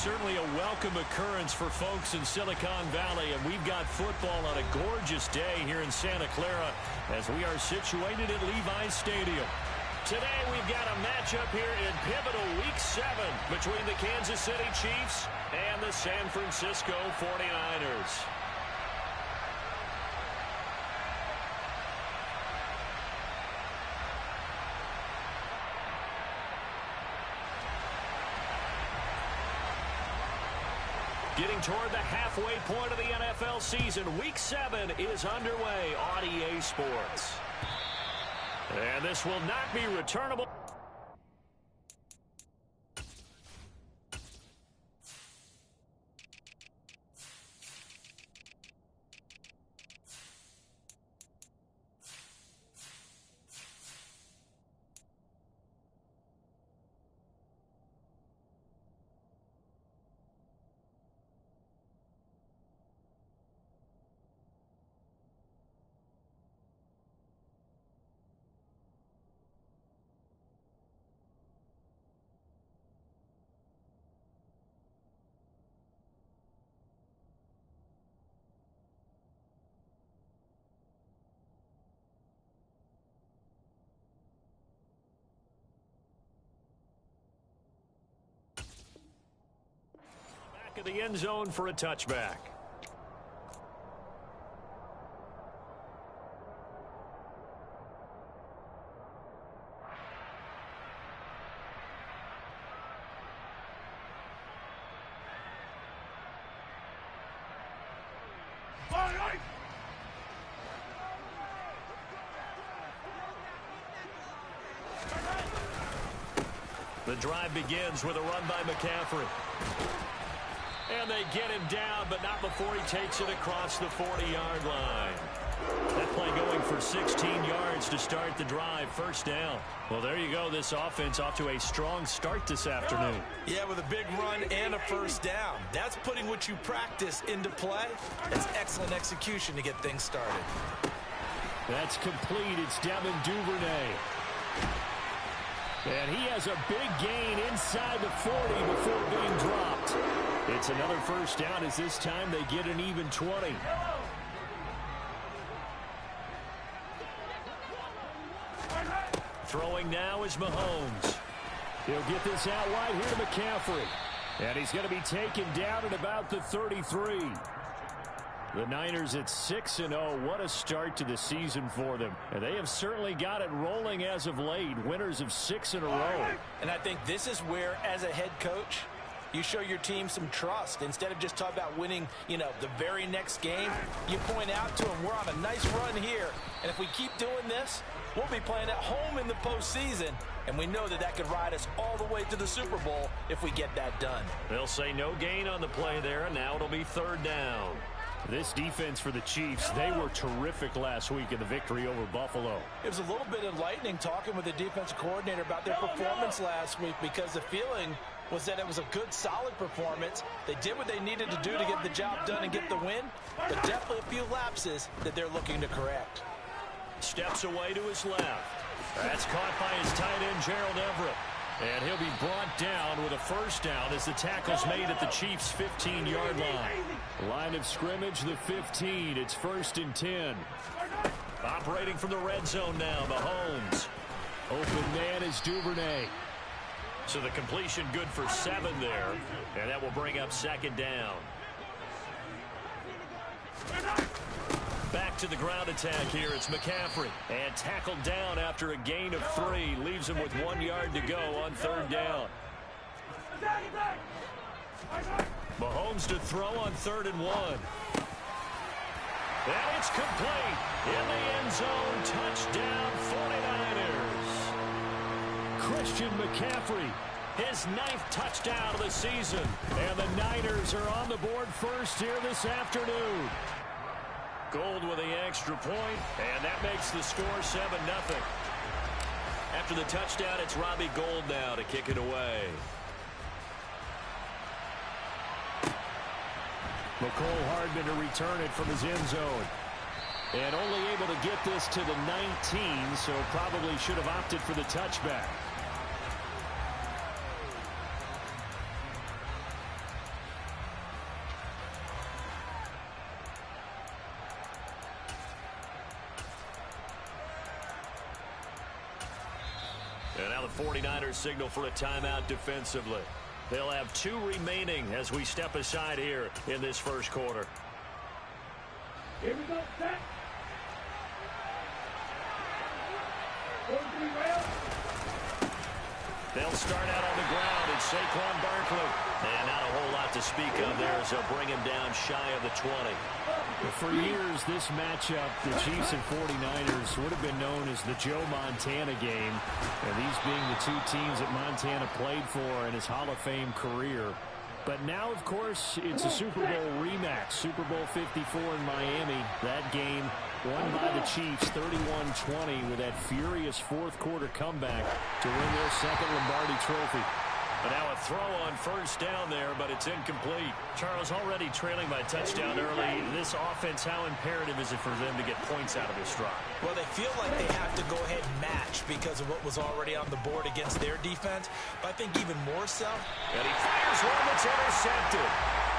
certainly a welcome occurrence for folks in Silicon Valley, and we've got football on a gorgeous day here in Santa Clara as we are situated at Levi's Stadium. Today we've got a matchup here in pivotal Week 7 between the Kansas City Chiefs and the San Francisco 49ers. Getting toward the halfway point of the NFL season, Week 7 is underway on EA Sports. And this will not be returnable. Of the end zone for a touchback. The drive begins with a run by McCaffrey. And they get him down, but not before he takes it across the 40-yard line. That play going for 16 yards to start the drive. First down. Well, there you go. This offense off to a strong start this afternoon. Yeah, with a big run and a first down. That's putting what you practice into play. It's excellent execution to get things started. That's complete. It's Devin Duvernay. And he has a big gain inside the 40 before being dropped. It's another first down as this time they get an even 20. Throwing now is Mahomes. He'll get this out wide here to McCaffrey. And he's going to be taken down at about the 33. The Niners at 6-0. What a start to the season for them. And they have certainly got it rolling as of late. Winners of 6 in a row. And I think this is where, as a head coach, you show your team some trust. Instead of just talking about winning, the very next game, you point out to them, we're on a nice run here. And if we keep doing this, we'll be playing at home in the postseason. And we know that that could ride us all the way to the Super Bowl if we get that done. They'll say no gain on the play there, and now it'll be third down. This defense for the Chiefs, they were terrific last week in the victory over Buffalo. It was a little bit enlightening talking with the defensive coordinator about their performance last week because the feeling was that it was a good, solid performance. They did what they needed to do to get the job done and get the win, but definitely a few lapses that they're looking to correct. Steps away to his left. That's caught by his tight end, Gerald Everett. And he'll be brought down with a first down as the tackle's made at the Chiefs' 15-yard line. Line of scrimmage, the 15. It's 1st and 10. Operating from the red zone now, Mahomes. Open man is Duvernay. So the completion good for 7 there. And that will bring up 2nd down. Back to the ground attack here. It's McCaffrey. And tackled down after a gain of 3. Leaves him with 1 yard to go on 3rd down. Mahomes to throw on 3rd and 1. And it's complete. In the end zone. Touchdown 49ers. Christian McCaffrey. His 9th touchdown of the season. And the Niners are on the board first here this afternoon. Gold with the extra point, and that makes the score 7-0. After the touchdown, it's Robbie Gould now to kick it away. Mecole Hardman to return it from his end zone. And only able to get this to the 19, so probably should have opted for the touchback. the 49ers signal for a timeout defensively. They'll have 2 remaining as we step aside here in this first quarter. Here we go, set. They'll start out on the ground. It's Saquon Barkley. And not a whole lot to speak of there as they'll bring him down shy of the 20. For years, this matchup, the Chiefs and 49ers, would have been known as the Joe Montana game. And these being the 2 teams that Montana played for in his Hall of Fame career. But now, of course, it's a Super Bowl rematch. Super Bowl 54 in Miami. That game won by the Chiefs 31-20 with that furious fourth-quarter comeback to win their second Lombardi trophy. But now a throw on first down there, but it's incomplete. Charles, already trailing by touchdown early. This offense, how imperative is it for them to get points out of this drive? Well, they feel like they have to go ahead and match because of what was already on the board against their defense. But I think even more so. And he fires one that's intercepted.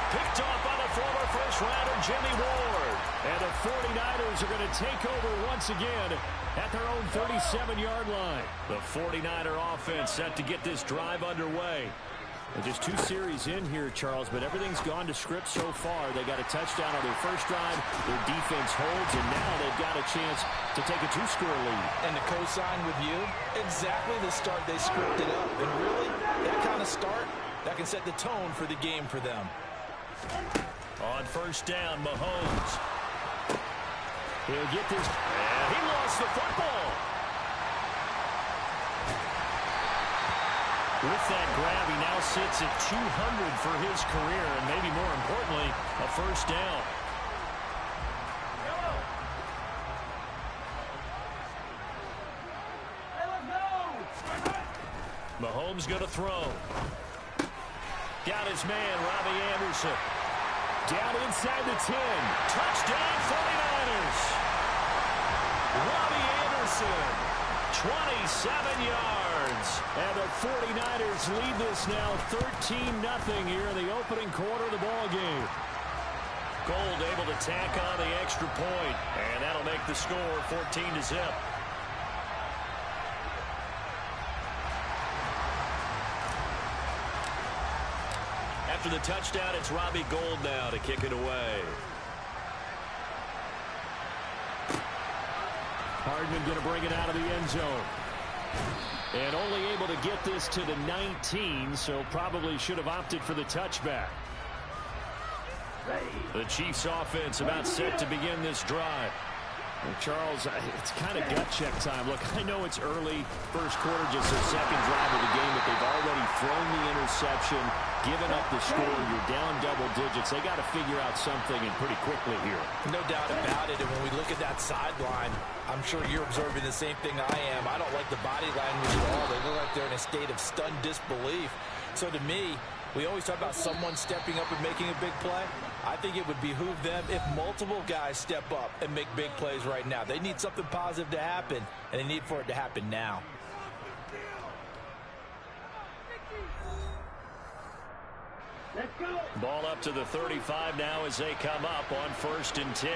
Picked off by the former first-rounder Jimmy Ward. And the 49ers are going to take over once again at their own 37-yard line. The 49er offense set to get this drive underway. And just 2 series in here, Charles, but everything's gone to script so far. They got a touchdown on their first drive. Their defense holds, and now they've got a chance to take a 2-score lead. And to co-sign with you, exactly the start they scripted up. And really, that kind of start, that can set the tone for the game for them. On first down, Mahomes. He'll get this. And he lost the football. With that grab, he now sits at 200 for his career, and maybe more importantly, a first down. Mahomes going to throw. Got his man, Robbie Anderson. Down inside the 10. Touchdown, 49ers. Robbie Anderson, 27 yards. And the 49ers lead this now 13-0 here in the opening quarter of the ball game. Gold able to tack on the extra point, and that'll make the score 14-0. After the touchdown, it's Robbie Gould now to kick it away. Hardman going to bring it out of the end zone. And only able to get this to the 19, so probably should have opted for the touchback. The Chiefs offense about set to begin this drive. Well, Charles, it's kind of gut check time. Look, I know it's early, first quarter, just their second drive of the game, but they've already thrown the interception, given up the score. You're down double digits. They got to figure out something, and pretty quickly here. No doubt about it. And when we look at that sideline, I'm sure you're observing the same thing I am. I don't like the body language at all. They look like they're in a state of stunned disbelief. So to me, we always talk about someone stepping up and making a big play. I think it would behoove them if multiple guys step up and make big plays right now. They need something positive to happen, and they need for it to happen now. Let's go. Ball up to the 35 now as they come up on 1st and 10.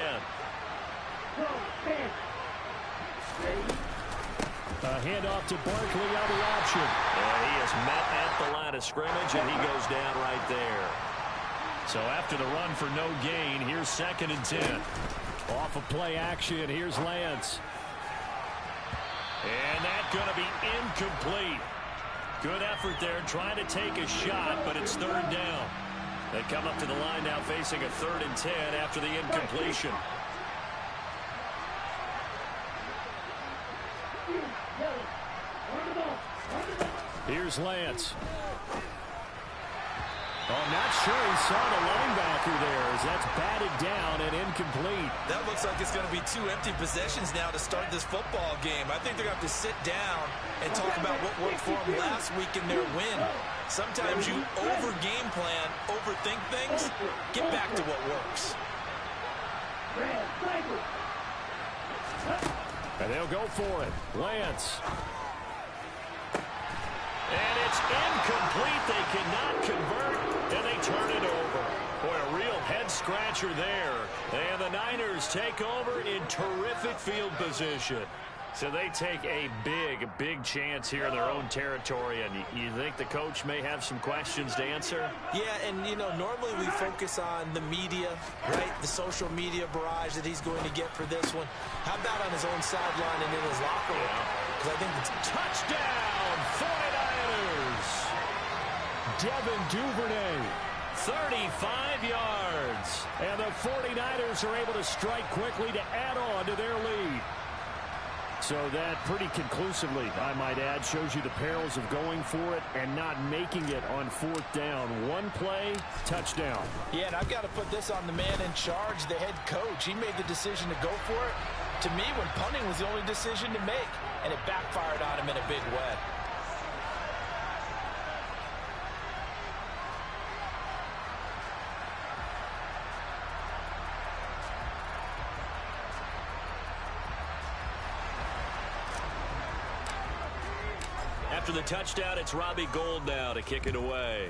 A handoff to Barkley on the option. And he is met at the line of scrimmage, and he goes down right there. So after the run for no gain, here's 2nd and 10. Off of play action, here's Lance. And that's going to be incomplete. Good effort there, trying to take a shot, but it's 3rd down. They come up to the line now facing a 3rd and 10 after the incompletion. Here's Lance. Oh, not sure he saw the linebacker there as that's batted down and incomplete. That looks like it's going to be 2 empty possessions now to start this football game. I think they're going to have to sit down and talk about what worked for them last week in their win. Sometimes you over-game plan, overthink things. Get back to what works. And they'll go for it. Lance. And it's incomplete. They cannot convert, and they turn it over. Boy, a real head-scratcher there. And the Niners take over in terrific field position. So they take a big chance here in their own territory, and you think the coach may have some questions to answer? Yeah, and, you know, normally we focus on the media, right, the social media barrage that he's going to get for this one. How about on his own sideline and in his locker room? Because I think it's touchdown, 49ers! Devin Duvernay, 35 yards. And the 49ers are able to strike quickly to add on to their lead. So that pretty conclusively, I might add, shows you the perils of going for it and not making it on fourth down. One play, touchdown. Yeah, and I've got to put this on the man in charge, the head coach. He made the decision to go for it. To me, when punting was the only decision to make, and it backfired on him in a big way. After the touchdown, it's Robbie Gould now to kick it away.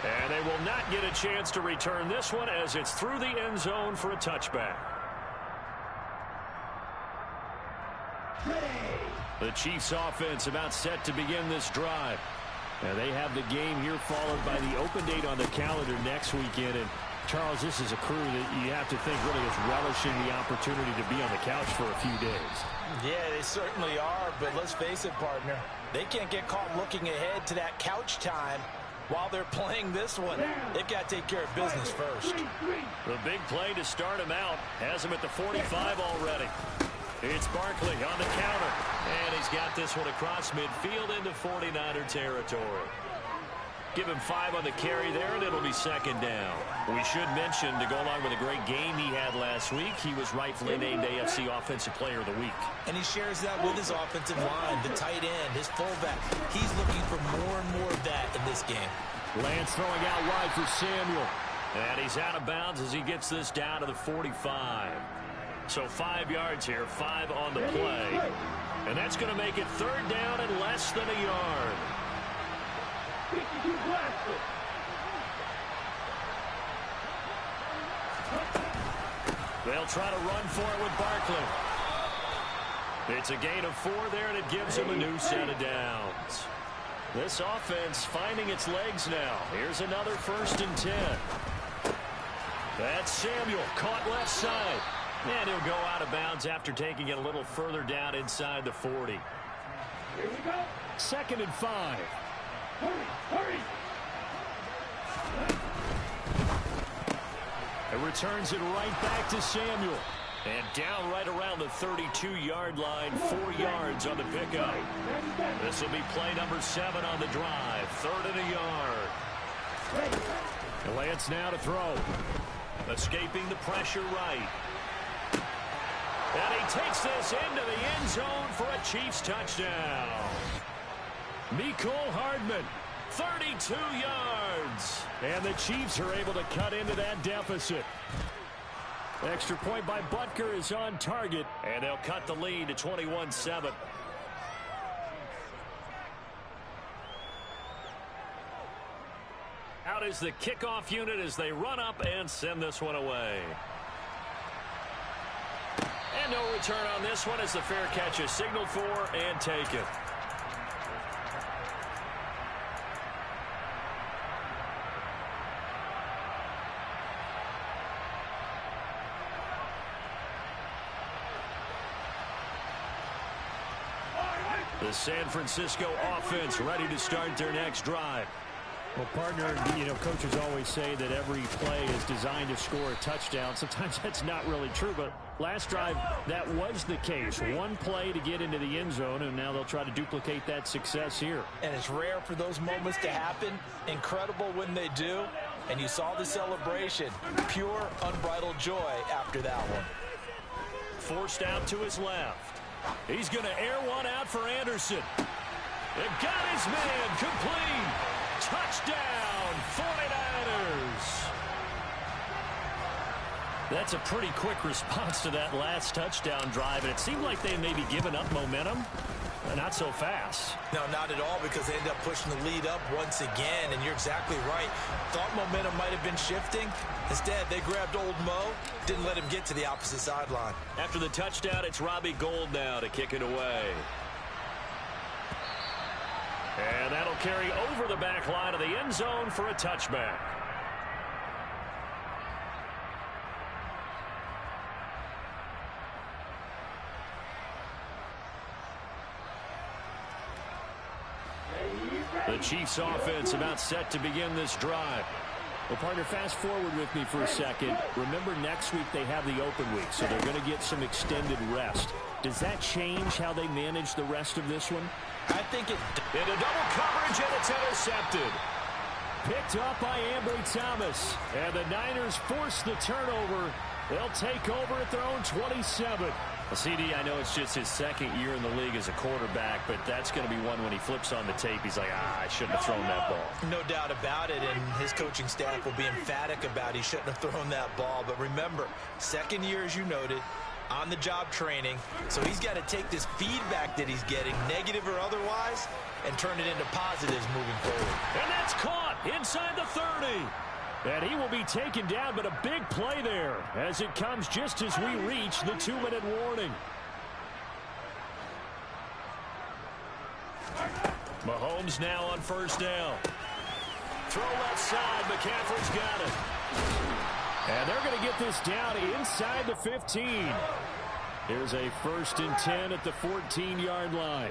And they will not get a chance to return this one as it's through the end zone for a touchback. The Chiefs offense about set to begin this drive. Now they have the game here followed by the open date on the calendar next weekend. And Charles, this is a crew that you have to think really is relishing the opportunity to be on the couch for a few days. Yeah, they certainly are, but let's face it, partner. They can't get caught looking ahead to that couch time while they're playing this one. They've got to take care of business first. The big play to start him out has him at the 45 already. It's Barkley on the counter, and he's got this one across midfield into 49er territory. Give him 5 on the carry there, and it'll be second down. We should mention, to go along with a great game he had last week, he was rightfully named AFC Offensive Player of the Week. And he shares that with his offensive line, the tight end, his fullback. He's looking for more and more of that in this game. Lance throwing out wide for Samuel. And he's out of bounds as he gets this down to the 45. So 5 yards here, 5 on the play. And that's going to make it third down and less than a yard. They'll try to run for it with Barkley. It's a gain of 4 there, and it gives him a new set of downs. This offense finding its legs now. Here's another 1st and 10. That's Samuel, caught left side. And he'll go out of bounds after taking it a little further down inside the 40. Here we go. 2nd and 5. Hurry. It returns it right back to Samuel. And down right around the 32-yard line, 4 yards on the pickup. This will be play number 7 on the drive. 3rd and a yard. Lance now to throw. Escaping the pressure right. And he takes this into the end zone for a Chiefs touchdown. Mecole Hardman, 32 yards. And the Chiefs are able to cut into that deficit. Extra point by Butker is on target, and they'll cut the lead to 21-7. Out is the kickoff unit as they run up and send this one away. And no return on this one as the fair catch is signaled for and taken. The San Francisco offense ready to start their next drive. Well, partner, you know, coaches always say that every play is designed to score a touchdown. Sometimes that's not really true, but last drive, that was the case. One play to get into the end zone, and now they'll try to duplicate that success here. And it's rare for those moments to happen. Incredible when they do. And you saw the celebration. Pure, unbridled joy after that one. Forced out to his left. He's going to air one out for Anderson. It got his man complete. Touchdown, 49ers. That's a pretty quick response to that last touchdown drive, and it seemed like they maybe given up momentum. Not so fast. No, not at all, because they ended up pushing the lead up once again, and you're exactly right. Thought momentum might have been shifting. Instead, they grabbed old Mo, didn't let him get to the opposite sideline. After the touchdown, it's Robbie Gould now to kick it away. And that'll carry over the back line of the end zone for a touchback. The Chiefs offense about set to begin this drive. Well, partner, fast forward with me for a second. Remember, next week they have the open week, so they're going to get some extended rest. Does that change how they manage the rest of this one? I think it... Into double coverage, and it's intercepted. Picked up by Ambry Thomas. And the Niners force the turnover. They'll take over at their own 27. Well, CD, I know it's just his second year in the league as a quarterback, but that's going to be one when he flips on the tape. He's like, I shouldn't have thrown that ball. No doubt about it, and his coaching staff will be emphatic about he shouldn't have thrown that ball. But remember, second year, as you noted, on-the-job training. So he's got to take this feedback that he's getting, negative or otherwise, and turn it into positives moving forward. And that's caught inside the 30. And he will be taken down, but a big play there as it comes just as we reach the 2-minute warning. Mahomes now on first down. Throw left side. McCaffrey's got it. And they're going to get this down inside the 15. Here's a 1st and 10 at the 14-yard line.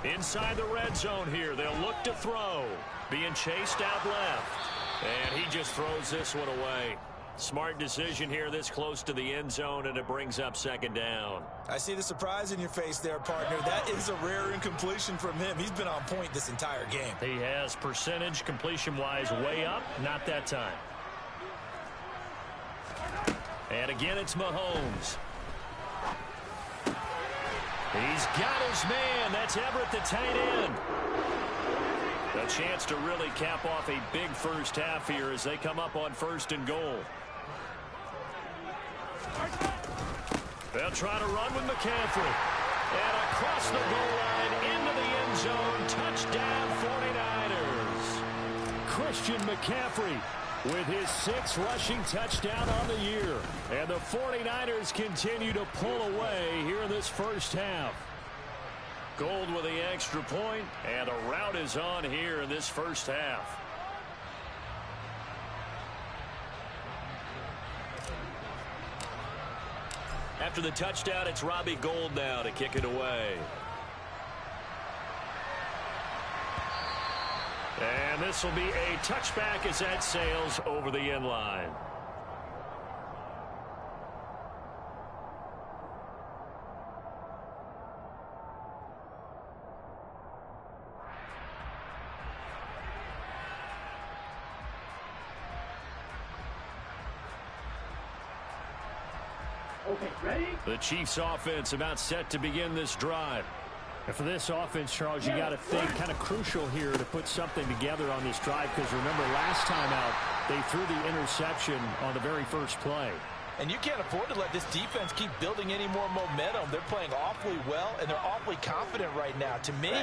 Inside the red zone here. They'll look to throw. Being chased out left. And he just throws this one away. Smart decision here this close to the end zone, and it brings up second down. I see the surprise in your face there, partner. That is a rare incompletion from him. He's been on point this entire game. He has percentage completion-wise way up. Not that time. And again, it's Mahomes. He's got his man. That's Everett, the tight end. A chance to really cap off a big first half here as they come up on 1st and goal. They'll try to run with McCaffrey. And across the goal line into the end zone. Touchdown 49ers. Christian McCaffrey with his 6th rushing touchdown on the year. And the 49ers continue to pull away here in this first half. Gould with the extra point, and a rout is on here in this first half. After the touchdown, it's Robbie Gould now to kick it away. And this will be a touchback as that sails over the end line. Okay, ready? The Chiefs offense about set to begin this drive. And for this offense, Charles, you got to think kind of crucial here to put something together on this drive, because remember last time out they threw the interception on the very first play. And you can't afford to let this defense keep building any more momentum. They're playing awfully well, and they're awfully confident right now. To me,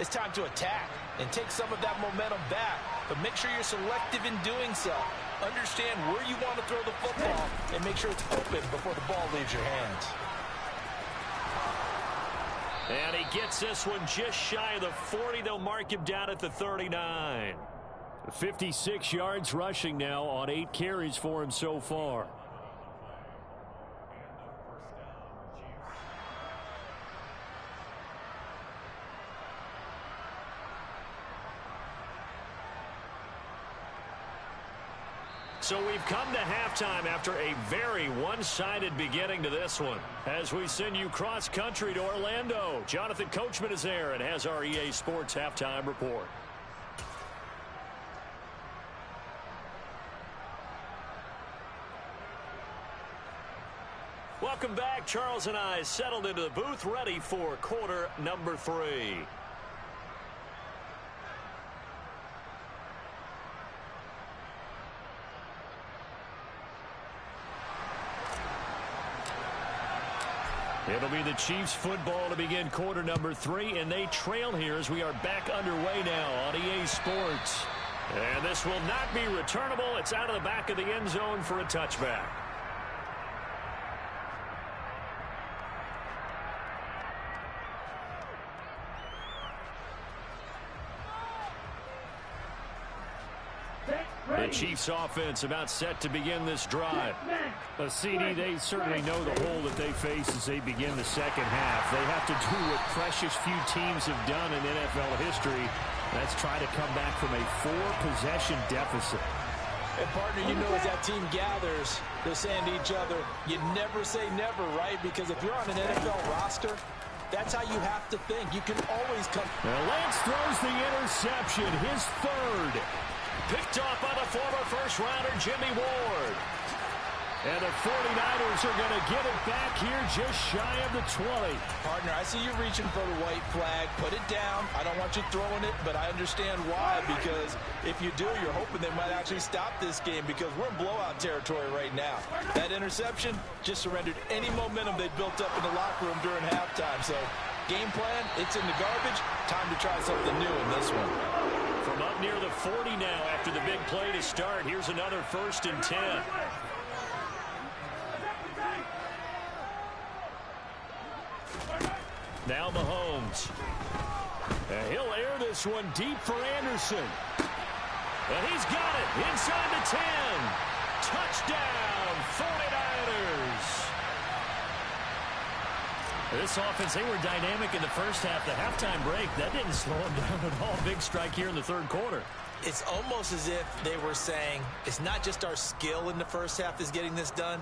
it's time to attack and take some of that momentum back. But make sure you're selective in doing so. Understand where you want to throw the football and make sure it's open before the ball leaves your hands. And he gets this one just shy of the 40. They'll mark him down at the 39. 56 yards rushing now on 8 carries for him so far. So we've come to halftime after a very one-sided beginning to this one. As we send you cross-country to Orlando, Jonathan Coachman is there and has our EA Sports halftime report. Welcome back. Charles and I settled into the booth, ready for quarter number 3. It'll be the Chiefs football to begin quarter number 3, and they trail here as we are back underway now on EA Sports. And this will not be returnable. It's out of the back of the end zone for a touchback. The Chiefs offense about set to begin this drive. CD, they certainly know the hole that they face as they begin the second half. They have to do what precious few teams have done in NFL history. That's try to come back from a 4-possession deficit. And, partner, you know as that team gathers, they're saying to each other, you never say never, right? Because if you're on an NFL roster, that's how you have to think. You can always come. Now Lance throws the interception, his third. Picked off by the former first-rounder Jimmy Ward. And the 49ers are going to get it back here just shy of the 20. Partner, I see you reaching for the white flag. Put it down. I don't want you throwing it, but I understand why. Because if you do, you're hoping they might actually stop this game because we're in blowout territory right now. That interception just surrendered any momentum they built up in the locker room during halftime. So, game plan, it's in the garbage. Time to try something new in this one. From up near the 40 now after the big play to start. Here's another 1st and 10. Now Mahomes. And he'll air this one deep for Anderson. And he's got it inside the 10. Touchdown, 49ers. This offense, they were dynamic in the first half. The halftime break, that didn't slow them down at all. Big strike here in the third quarter. It's almost as if they were saying, it's not just our skill in the first half that's getting this done.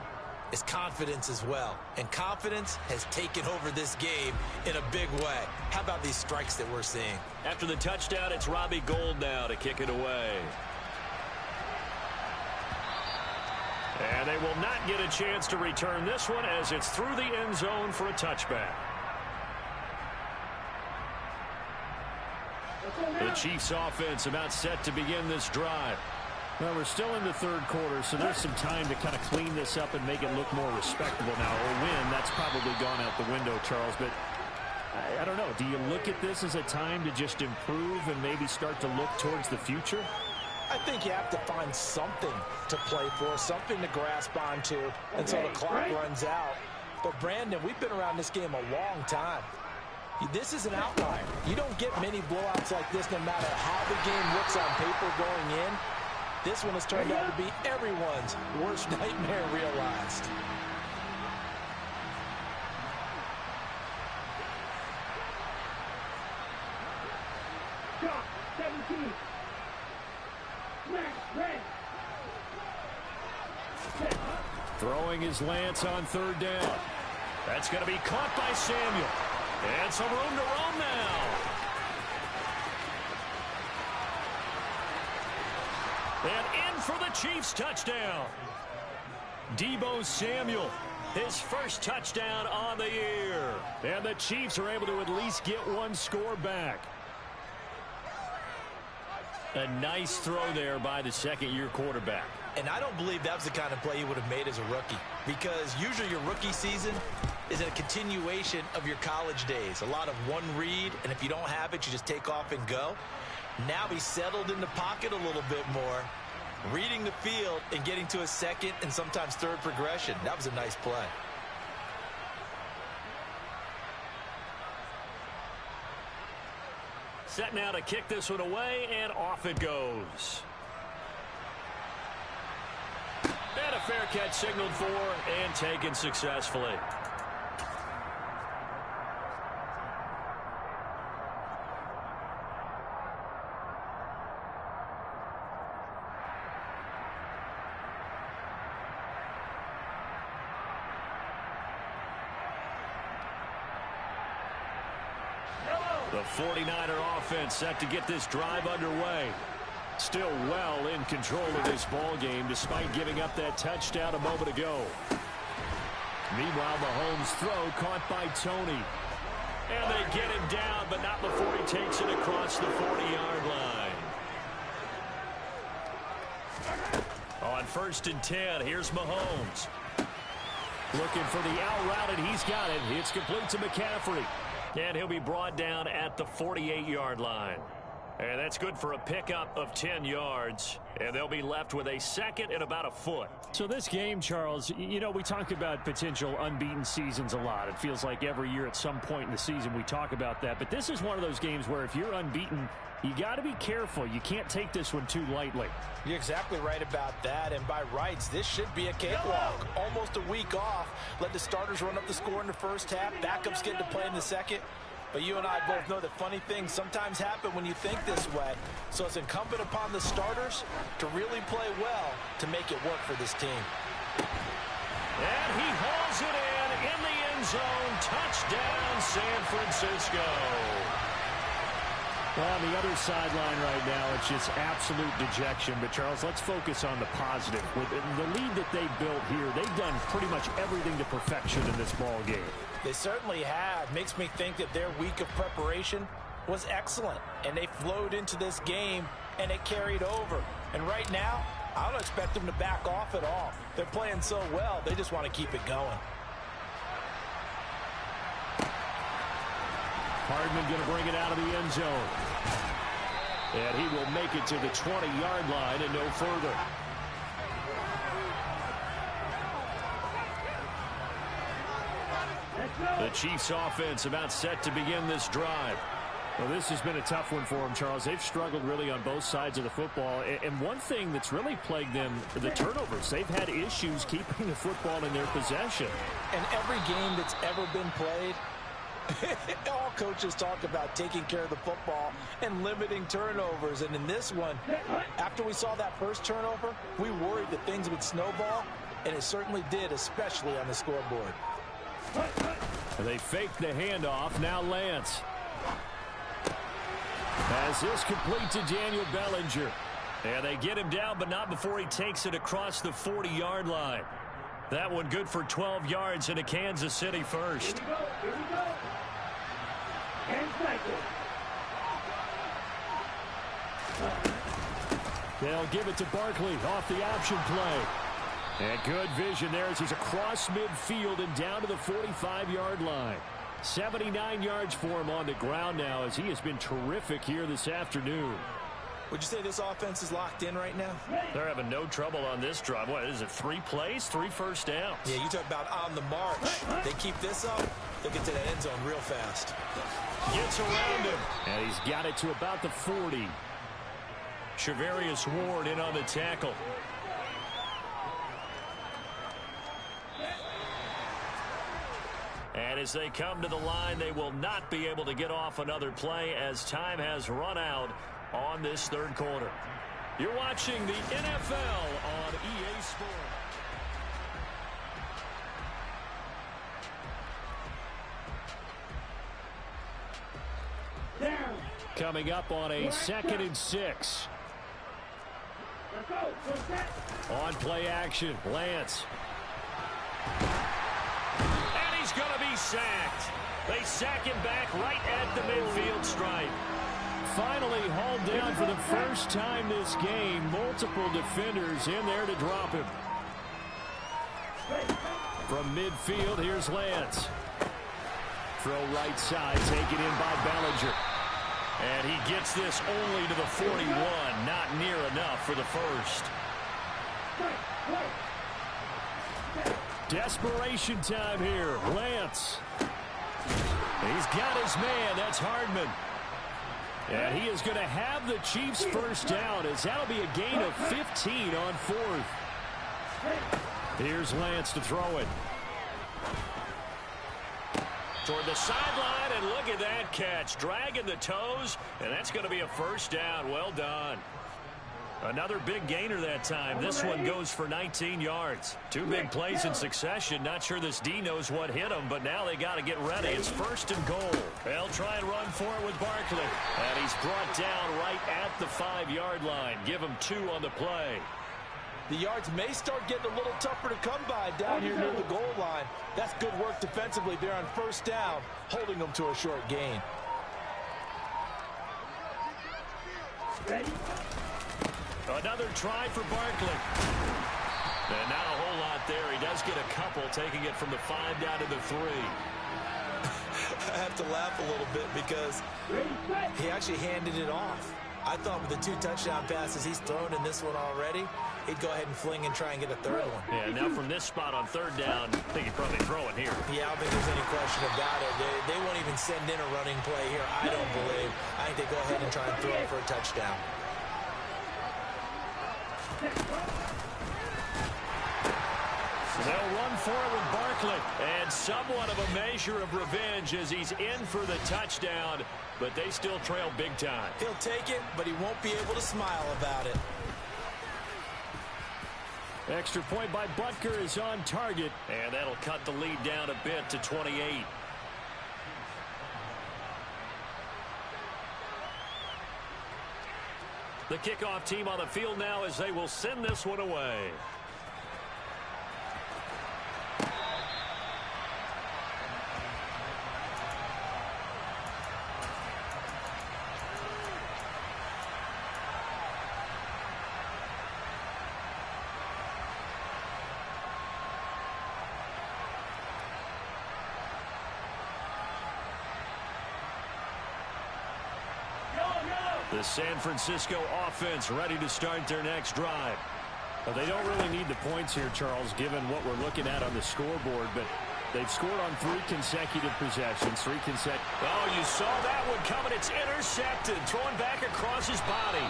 It's confidence as well. And confidence has taken over this game in a big way. How about these strikes that we're seeing? After the touchdown, it's Robbie Gould now to kick it away. And they will not get a chance to return this one as it's through the end zone for a touchback. The Chiefs offense about set to begin this drive. Well, we're still in the third quarter, so there's some time to kind of clean this up and make it look more respectable now. Or win, that's probably gone out the window, Charles. But I don't know. Do you look at this as a time to just improve and maybe start to look towards the future? I think you have to find something to play for, something to grasp onto until the clock runs out. But, Brandon, we've been around this game a long time. This is an outlier. You don't get many blowouts like this no matter how the game looks on paper going in. This one has turned out to be everyone's worst nightmare realized. Drop, 17. Smash, red. Throwing his Lance on third down. That's going to be caught by Samuel. And some room to roam now. And in for the Chiefs touchdown. Deebo Samuel, his first touchdown on the year. And the Chiefs are able to at least get one score back. A nice throw there by the second-year quarterback. And I don't believe that was the kind of play he would have made as a rookie. Because usually your rookie season is a continuation of your college days. A lot of one read, and if you don't have it, you just take off and go. Now he's settled in the pocket a little bit more, reading the field and getting to a second and sometimes third progression. That was a nice play. Set now to kick this one away, and off it goes. And a fair catch signaled for and taken successfully. The 49er offense set to get this drive underway. Still well in control of this ball game despite giving up that touchdown a moment ago. Meanwhile, Mahomes' throw caught by Tony. And they get him down, but not before he takes it across the 40-yard line. On 1st and 10, here's Mahomes. Looking for the out route, and he's got it. It's complete to McCaffrey. And he'll be brought down at the 48-yard line. And that's good for a pickup of 10 yards. And they'll be left with a second and about a foot. So this game, Charles, you know, we talk about potential unbeaten seasons a lot. It feels like every year at some point in the season we talk about that. But this is one of those games where if you're unbeaten, you got to be careful. You can't take this one too lightly. You're exactly right about that. And by rights, this should be a cakewalk. Almost a week off. Let the starters run up the score in the first half. Backups get to play in the second. But you and I both know that funny things sometimes happen when you think this way. So it's incumbent upon the starters to really play well to make it work for this team. And he hauls it in the end zone. Touchdown, San Francisco. Well, on the other sideline right now, it's just absolute dejection. But, Charles, let's focus on the positive. With the lead that they built here, they've done pretty much everything to perfection in this ball game. They certainly have. Makes me think that their week of preparation was excellent. And they flowed into this game, and it carried over. And right now, I don't expect them to back off at all. They're playing so well, they just want to keep it going. Hardman going to bring it out of the end zone. And he will make it to the 20-yard line and no further. The Chiefs offense about set to begin this drive. Well, this has been a tough one for them, Charles. They've struggled really on both sides of the football. And one thing that's really plagued them, the turnovers. They've had issues keeping the football in their possession. And every game that's ever been played, all coaches talk about taking care of the football and limiting turnovers. And in this one, after we saw that first turnover, we worried that things would snowball, and it certainly did, especially on the scoreboard. They fake the handoff. Now Lance. Pass this complete to Daniel Bellinger. And they get him down, but not before he takes it across the 40-yard line. That one good for 12 yards into Kansas City first. Here we go. And cycle. They'll give it to Barkley off the option play. And good vision there as he's across midfield and down to the 45-yard line. 79 yards for him on the ground now as he has been terrific here this afternoon. Would you say this offense is locked in right now? They're having no trouble on this drive. What is it, 3 plays, 3 first downs? Yeah, you talk about on the march. They keep this up, they'll get to that end zone real fast. Gets around him. And he's got it to about the 40. Shavarius Ward in on the tackle. And as they come to the line, they will not be able to get off another play as time has run out on this third quarter. You're watching the NFL on EA Sports. Down. Coming up on a 2nd and 6. Let's go. Go set. On play action, Lance. And he's going to be sacked. They sack him back right at the midfield stripe. Finally hauled down for the first time this game. Multiple defenders in there to drop him. From midfield, here's Lance. Throw right side, taken in by Bellinger. And he gets this only to the 41. Not near enough for the first. Desperation time here. Lance. He's got his man. That's Hardman. And he is going to have the Chiefs first down as that'll be a gain of 15 on 4th. Here's Lance to throw it. Toward the sideline, and look at that catch. Dragging the toes, and that's going to be a first down. Well done. Another big gainer that time. This one goes for 19 yards. 2 big plays in succession. Not sure this D knows what hit him, but now they got to get ready. It's 1st and goal. They'll try and run for it with Barkley. And he's brought down right at the 5-yard line. Give him 2 on the play. The yards may start getting a little tougher to come by down here near the goal line. That's good work defensively there on 1st down, holding them to a short gain. Ready? Another try for Barkley. And not a whole lot there. He does get a couple, taking it from the 5 down to the 3. I have to laugh a little bit because he actually handed it off. I thought with the 2 touchdown passes he's thrown in this one already, he'd go ahead and fling and try and get a 3rd one. Yeah, now from this spot on 3rd down, I think he'd probably throw it here. Yeah, I don't think there's any question about it. They won't even send in a running play here, I don't believe. I think they go ahead and try and throw it for a touchdown. They'll run for it with Barkley. And somewhat of a measure of revenge as he's in for the touchdown, but they still trail big time. He'll take it, but he won't be able to smile about it. Extra point by Butker is on target. And that'll cut the lead down a bit to 28. The kickoff team on the field now as they will send this one away. The San Francisco offense ready to start their next drive. Well, they don't really need the points here, Charles, given what we're looking at on the scoreboard, but they've scored on 3 consecutive possessions. Oh, you saw that one coming. It's intercepted. Thrown back across his body.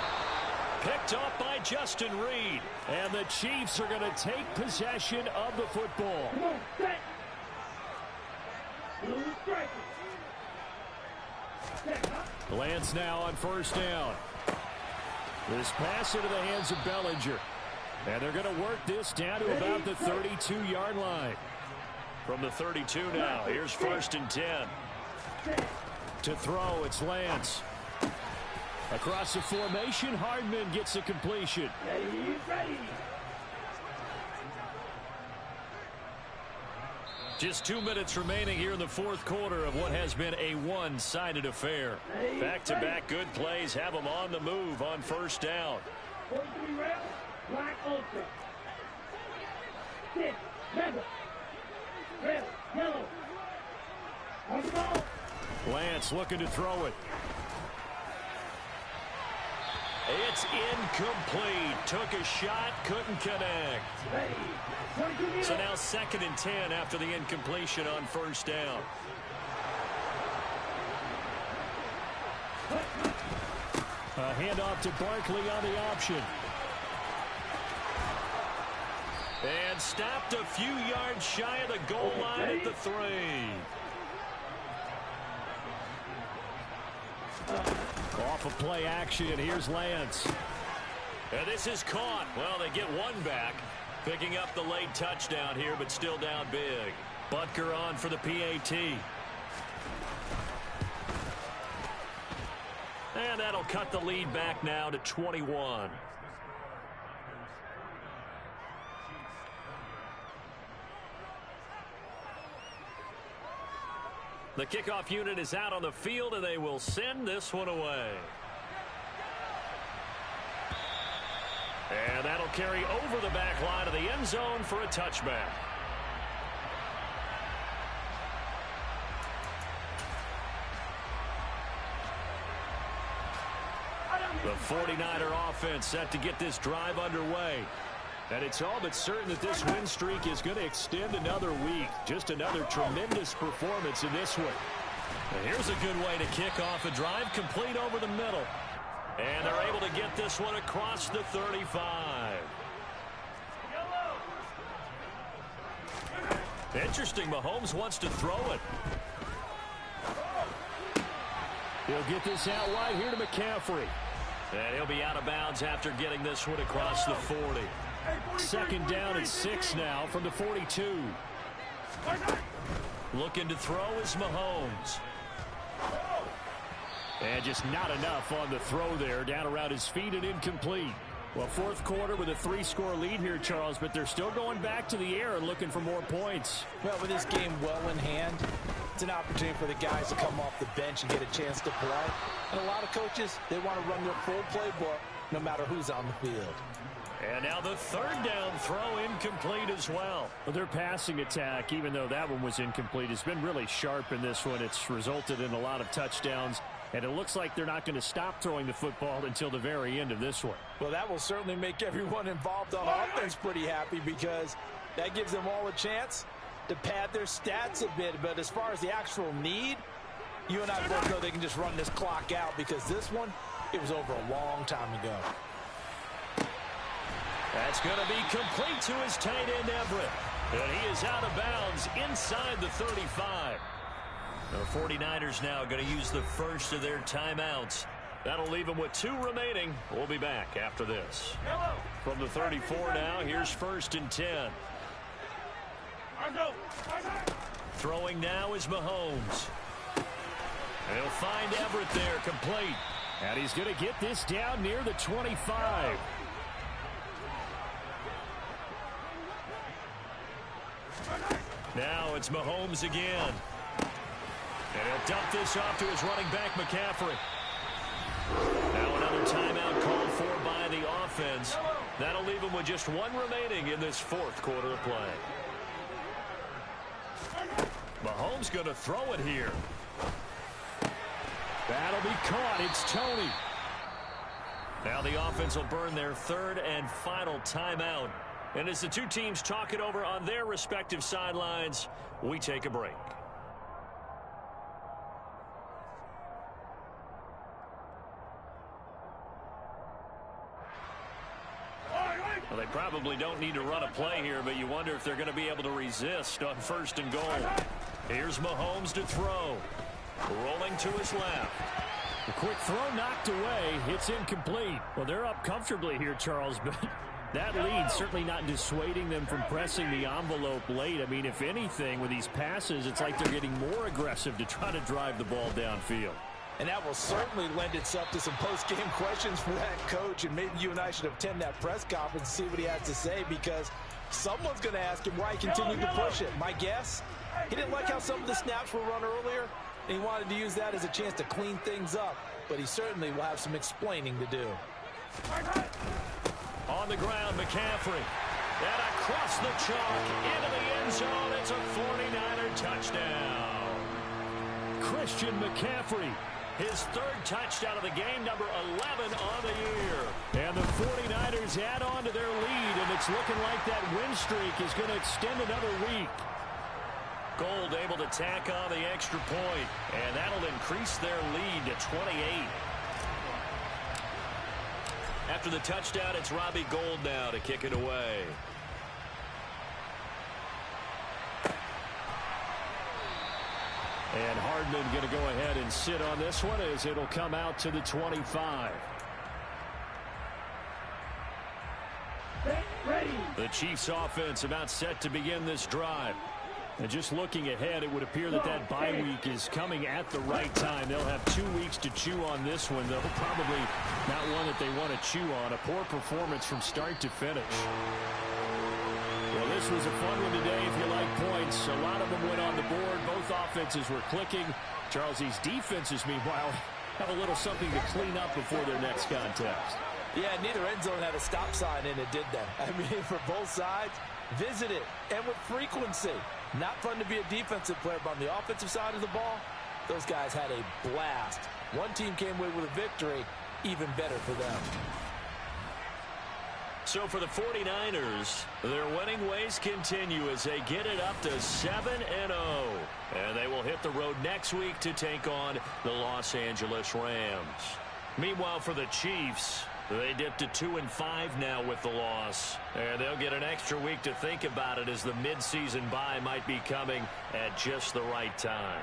Picked up by Justin Reed. And the Chiefs are going to take possession of the football. Come on, set. Blue striker. Set, huh? Lance now on 1st down. This pass into the hands of Bellinger. And they're going to work this down to about the 32-yard line. From the 32 now, here's 1st and 10. To throw, it's Lance. Across the formation, Hardman gets a completion. Ready. Just 2 minutes remaining here in the 4th quarter of what has been a one-sided affair. Back-to-back good plays have them on the move on 1st down. 43 rounds, black ultra. 6, red, yellow. On the ball. Lance looking to throw it. It's incomplete. Took a shot, couldn't connect. So now 2nd and 10 after the incompletion on 1st down. A handoff to Barkley on the option. And stopped a few yards shy of the goal line at the 3. Off of play action, here's Lance. And this is caught. Well, they get one back. Picking up the late touchdown here, but still down big. Butker on for the PAT. And that'll cut the lead back now to 21. The kickoff unit is out on the field, and they will send this one away. And that'll carry over the back line of the end zone for a touchback. The 49er offense set to get this drive underway. And it's all but certain that this win streak is going to extend another week. Just another tremendous performance in this one. And here's a good way to kick off a drive, complete over the middle. And they're able to get this one across the 35. Interesting, Mahomes wants to throw it. He'll get this out wide here to McCaffrey. And he'll be out of bounds after getting this one across the 40. 2nd down and 6 now from the 42. Looking to throw is Mahomes. And just not enough on the throw there. Down around his feet and incomplete. Well, 4th quarter with a 3-score lead here, Charles, but they're still going back to the air and looking for more points. Well, with this game well in hand, it's an opportunity for the guys to come off the bench and get a chance to play. And a lot of coaches, they want to run their full playbook no matter who's on the field. And now the third down throw incomplete as well. Well, their passing attack, even though that one was incomplete, has been really sharp in this one. It's resulted in a lot of touchdowns, and it looks like they're not going to stop throwing the football until the very end of this one. Well, that will certainly make everyone involved on offense pretty happy, because that gives them all a chance to pad their stats a bit. But as far as the actual need, you and I both know they can just run this clock out, because this one, it was over a long time ago. That's going to be complete to his tight end, Everett. And he is out of bounds inside the 35. The 49ers now going to use the first of their timeouts. That'll leave them with 2 remaining. We'll be back after this. From the 34 now, here's 1st and 10. Throwing now is Mahomes. They'll find Everett there, complete. And he's going to get this down near the 25. Now it's Mahomes again. And he'll dump this off to his running back, McCaffrey. Now another timeout called for by the offense. That'll leave him with just 1 remaining in this 4th quarter of play. Mahomes going to throw it here. That'll be caught. It's Tony. Now the offense will burn their 3rd and final timeout. And as the two teams talk it over on their respective sidelines, we take a break. Well, they probably don't need to run a play here, but you wonder if they're going to be able to resist on 1st and goal. Here's Mahomes to throw. Rolling to his left. A quick throw knocked away. It's incomplete. Well, they're up comfortably here, Charles, but that lead certainly not dissuading them from pressing the envelope late. I mean, if anything, with these passes, it's like they're getting more aggressive to try to drive the ball downfield. And that will certainly lend itself to some post-game questions for that coach, and maybe you and I should attend that press conference and see what he has to say, because someone's going to ask him why he continued to push it. My guess, he didn't like how some of the snaps were run earlier, and he wanted to use that as a chance to clean things up, but he certainly will have some explaining to do. On the ground, McCaffrey. And across the chalk, into the end zone. It's a 49er touchdown. Christian McCaffrey. His 3rd touchdown of the game, number 11 on the year. And the 49ers add on to their lead, and it's looking like that win streak is going to extend another week. Gold able to tack on the extra point, and that'll increase their lead to 28. After the touchdown, it's Robbie Gould now to kick it away. And Hardman going to go ahead and sit on this one as it'll come out to the 25. The Chiefs offense about set to begin this drive. And just looking ahead, it would appear that that bye week is coming at the right time. They'll have 2 weeks to chew on this one, though probably not one that they want to chew on. A poor performance from start to finish. Well, this was a fun one today if you like points. A lot of them went on the board. Both offenses were clicking. Charles, these defenses, meanwhile, have a little something to clean up before their next contest. Yeah, neither end zone had a stop sign in it, did they? I mean, for both sides, visit it, and with frequency. Not fun to be a defensive player, but on the offensive side of the ball, those guys had a blast. One team came away with a victory, even better for them. So for the 49ers, their winning ways continue as they get it up to 7-0. And they will hit the road next week to take on the Los Angeles Rams. Meanwhile, for the Chiefs, they dipped to 2-5 now with the loss. And they'll get an extra week to think about it as the midseason bye might be coming at just the right time.